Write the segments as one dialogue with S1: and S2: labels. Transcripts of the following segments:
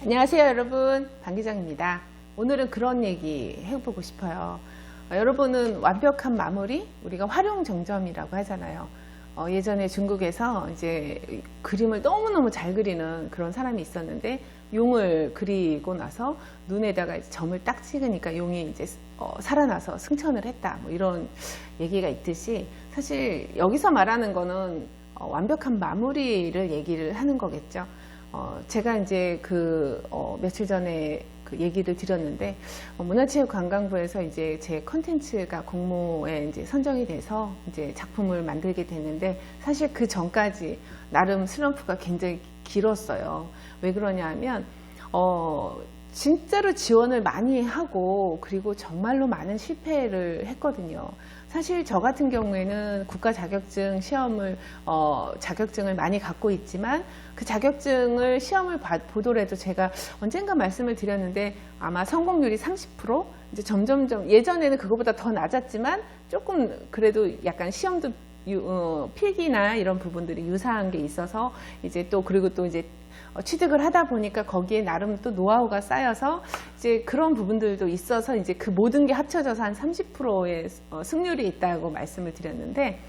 S1: 안녕하세요 여러분, 방 기장입니다. 오늘은 그런 얘기 해보고 싶어요. 여러분은 완벽한 마무리, 우리가 활용정점이라고 하잖아요. 예전에 중국에서 이제 그림을 너무너무 잘 그리는 그런 사람이 있었는데, 용을 그리고 나서 눈에다가 이제 점을 딱 찍으니까 용이 이제 살아나서 승천을 했다, 뭐 이런 얘기가 있듯이, 사실 여기서 말하는 거는 완벽한 마무리를 얘기를 하는 거겠죠. 제가 이제 며칠 전에 그 얘기를 드렸는데, 문화체육관광부에서 이제 제 컨텐츠가 공모에 이제 선정이 돼서 이제 작품을 만들게 됐는데, 사실 그 전까지 나름 슬럼프가 굉장히 길었어요. 왜 그러냐 하면, 진짜로 지원을 많이 하고, 그리고 정말로 많은 실패를 했거든요. 사실 저 같은 경우에는 국가 자격증 시험을 자격증을 많이 갖고 있지만, 그 자격증을 시험을 보더라도 제가 언젠가 말씀을 드렸는데, 아마 성공률이 30%, 이제 점점점 예전에는 그거보다 더 낮았지만 조금 그래도 약간 시험도 필기나 이런 부분들이 유사한 게 있어서, 이제 또 그리고 또 이제 취득을 하다 보니까 거기에 나름 또 노하우가 쌓여서 이제 그런 부분들도 있어서 이제 그 모든 게 합쳐져서 한 30%의 승률이 있다고 말씀을 드렸는데,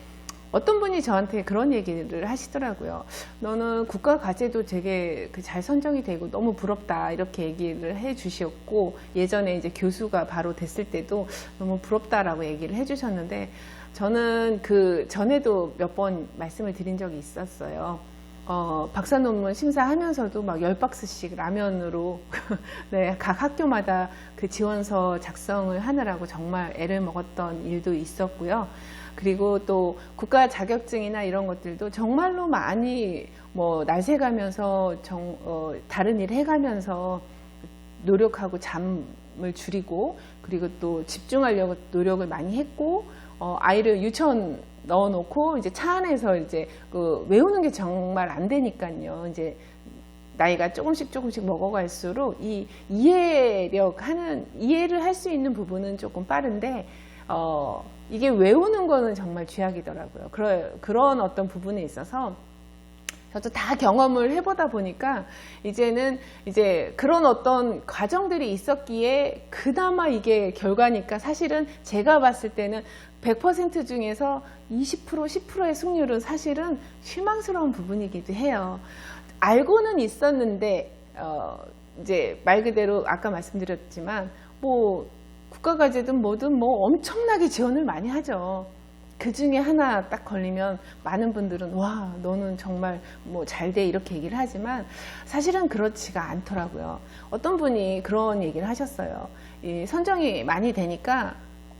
S1: 어떤 분이 저한테 그런 얘기를 하시더라고요. 너는 국가 과제도 되게 잘 선정이 되고 너무 부럽다, 이렇게 얘기를 해 주셨고, 예전에 이제 교수가 바로 됐을 때도 너무 부럽다라고 얘기를 해 주셨는데, 저는 그 전에도 몇 번 말씀을 드린 적이 있었어요. 박사 논문 심사하면서도 막 10박스씩 라면으로 네, 각 학교마다 그 지원서 작성을 하느라고 정말 애를 먹었던 일도 있었고요. 그리고 또 국가 자격증이나 이런 것들도 정말로 많이 날새가면서 다른 일 해가면서 노력하고 잠을 줄이고, 그리고 또 집중하려고 노력을 많이 했고, 아이를 유치원 넣어놓고 이제 차 안에서 이제 외우는 게 정말 안 되니까요. 이제 나이가 조금씩 먹어갈수록 이 이해를 할 수 있는 부분은 조금 빠른데, 이게 외우는 거는 정말 쥐약이더라고요. 그런 어떤 부분에 있어서 저도 다 경험을 해보다 보니까 이제는 이제 그런 어떤 과정들이 있었기에 그나마 이게 결과니까, 사실은 제가 봤을 때는 100% 중에서 20%, 10%의 승률은 사실은 실망스러운 부분이기도 해요. 알고는 있었는데, 이제 말 그대로 아까 말씀드렸지만, 국가과제든 뭐든 엄청나게 지원을 많이 하죠. 그 중에 하나 딱 걸리면 많은 분들은 와, 너는 정말 잘 돼, 이렇게 얘기를 하지만 사실은 그렇지가 않더라고요. 어떤 분이 그런 얘기를 하셨어요. 이 선정이 많이 되니까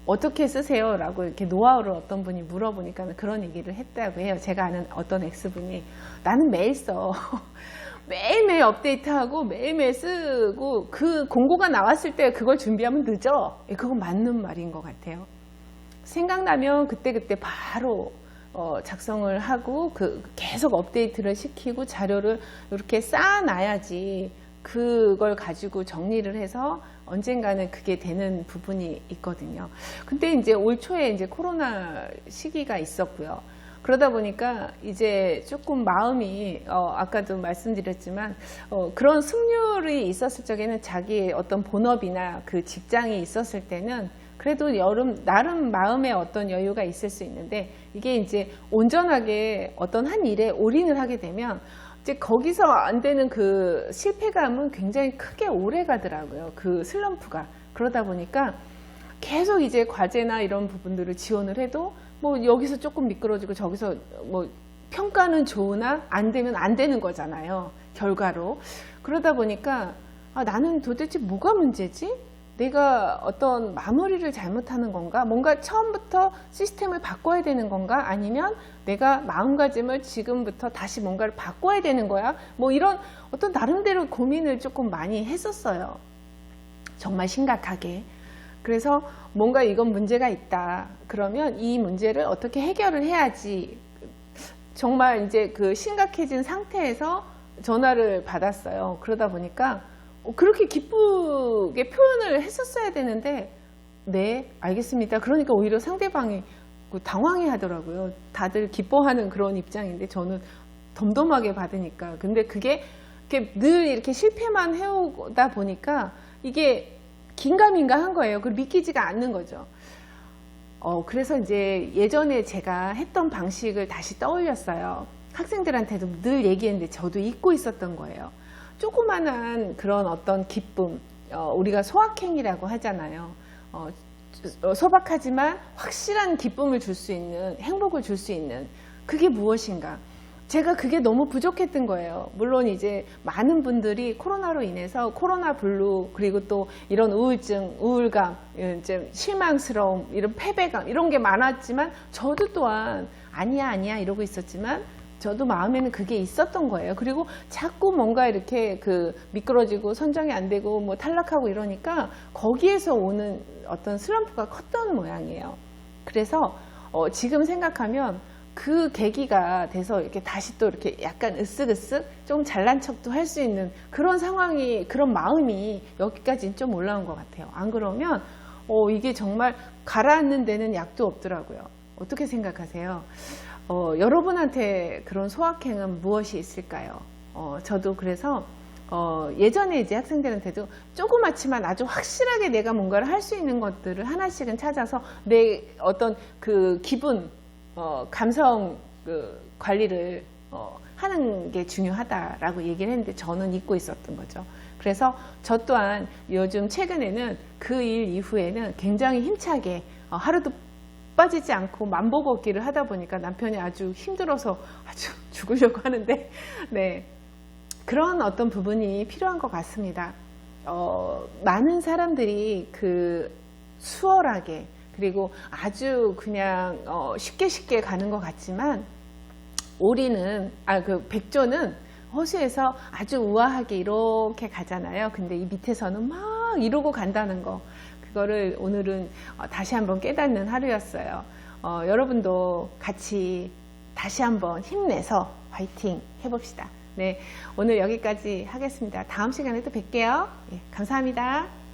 S1: 어떻게 쓰세요? 라고 이렇게 노하우를 어떤 분이 물어보니까 그런 얘기를 했다고 해요. 제가 아는 어떤 X분이, 나는 매일 써. 매일매일 업데이트하고 매일매일 쓰고, 그 공고가 나왔을 때 그걸 준비하면 늦어. 그건 맞는 말인 것 같아요. 생각나면 그때그때 바로 작성을 하고 계속 업데이트를 시키고 자료를 이렇게 쌓아놔야지 그걸 가지고 정리를 해서 언젠가는 그게 되는 부분이 있거든요. 근데 이제 올 초에 이제 코로나 시기가 있었고요. 그러다 보니까 이제 조금 마음이 아까도 말씀드렸지만 그런 승률이 있었을 적에는 자기의 어떤 본업이나 그 직장이 있었을 때는 그래도 나름 마음에 어떤 여유가 있을 수 있는데, 이게 이제 온전하게 어떤 한 일에 올인을 하게 되면 이제 거기서 안 되는 그 실패감은 굉장히 크게 오래 가더라고요. 그 슬럼프가. 그러다 보니까 계속 이제 과제나 이런 부분들을 지원을 해도 여기서 조금 미끄러지고 저기서 평가는 좋으나 안 되면 안 되는 거잖아요, 결과로. 그러다 보니까 나는 도대체 뭐가 문제지? 내가 어떤 마무리를 잘못하는 건가? 뭔가 처음부터 시스템을 바꿔야 되는 건가? 아니면 내가 마음가짐을 지금부터 다시 뭔가를 바꿔야 되는 거야? 이런 어떤 나름대로 고민을 조금 많이 했었어요. 정말 심각하게. 그래서 뭔가 이건 문제가 있다. 그러면 이 문제를 어떻게 해결을 해야지. 정말 이제 그 심각해진 상태에서 전화를 받았어요. 그러다 보니까 그렇게 기쁘게 표현을 했었어야 되는데, 네, 알겠습니다. 그러니까 오히려 상대방이 당황해 하더라고요. 다들 기뻐하는 그런 입장인데 저는 덤덤하게 받으니까. 근데 그게 늘 이렇게 실패만 해오다 보니까 이게 긴가민가 한 거예요. 그리고 믿기지가 않는 거죠. 그래서 이제 예전에 제가 했던 방식을 다시 떠올렸어요. 학생들한테도 늘 얘기했는데 저도 잊고 있었던 거예요. 조그만한 그런 어떤 기쁨, 우리가 소확행이라고 하잖아요. 소박하지만 확실한 기쁨을 줄 수 있는, 행복을 줄 수 있는 그게 무엇인가. 제가 그게 너무 부족했던 거예요. 물론 이제 많은 분들이 코로나로 인해서 코로나 블루, 그리고 또 이런 우울증, 우울감, 이제 실망스러움, 이런 패배감 이런 게 많았지만 저도 또한 아니야 이러고 있었지만 저도 마음에는 그게 있었던 거예요. 그리고 자꾸 뭔가 이렇게 미끄러지고 선정이 안 되고 뭐 탈락하고 이러니까 거기에서 오는 어떤 슬럼프가 컸던 모양이에요. 그래서 지금 생각하면 그 계기가 돼서 이렇게 다시 또 이렇게 약간 으쓱으쓱 좀 잘난 척도 할 수 있는 그런 상황이, 그런 마음이 여기까지 좀 올라온 것 같아요. 안 그러면 이게 정말 가라앉는 데는 약도 없더라고요. 어떻게 생각하세요? 여러분한테 그런 소확행은 무엇이 있을까요? 저도 그래서 예전에 이제 학생들한테도 조그맣지만 아주 확실하게 내가 뭔가를 할 수 있는 것들을 하나씩은 찾아서 내 어떤 그 기분, 감성 관리를 하는 게 중요하다라고 얘기를 했는데 저는 잊고 있었던 거죠. 그래서 저 또한 요즘 최근에는 그 일 이후에는 굉장히 힘차게 하루도 빠지지 않고 만보 걷기를 하다 보니까 남편이 아주 힘들어서 아주 죽으려고 하는데, 네, 그런 어떤 부분이 필요한 것 같습니다. 많은 사람들이 수월하게, 그리고 아주 그냥 쉽게 가는 것 같지만 오리는, 백조는 호수에서 아주 우아하게 이렇게 가잖아요. 근데 이 밑에서는 막 이러고 간다는 거, 그거를 오늘은 다시 한번 깨닫는 하루였어요. 여러분도 같이 다시 한번 힘내서 화이팅 해봅시다. 네, 오늘 여기까지 하겠습니다. 다음 시간에 또 뵐게요. 예, 감사합니다.